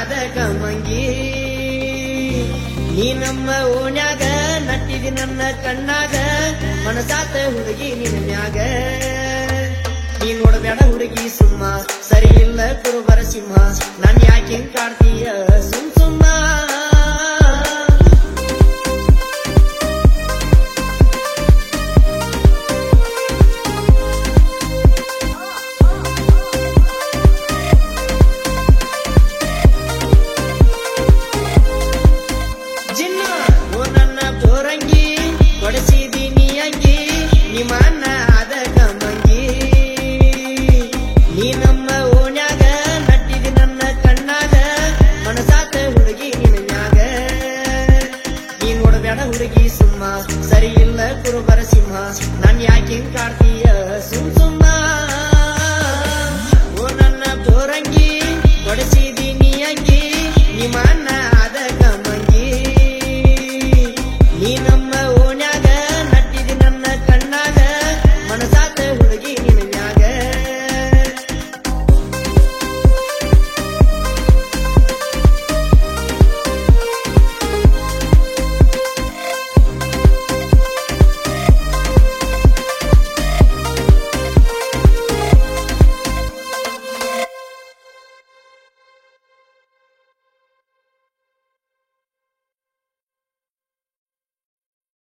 ಆದ ಕಮಂಗಿ ನೀ ನಮ್ಮ ಓಣ್ಯಾಗ ನಟ್ಟಿದಿ ನನ್ನ ಕಣ್ಣಾಗ ಮನಸಾತ ಹುಡುಗಿ ನಿನ್ನ ಮ್ಯಾಗ ನೀ ನೋಡಬೇಡ ಹುಡುಗಿ ಸುಮ್ಮ ಸರಿ ಇಲ್ಲ ಕುರುಬರ ಸಿಂಹ ನಾನ್ ಯಾಕೆ ಕಾಡ್ತೀಯ ಸುಮ್ ಸುಮ್ಮ ಹುಡುಗಿ ಸುಮ್ಮ ಸರಿ ಇಲ್ಲ ಕುರುಬರ ಸಿಂಹ ನಾನ್ ಯಾಕೆ ಕಾಡ್ತೀನಿ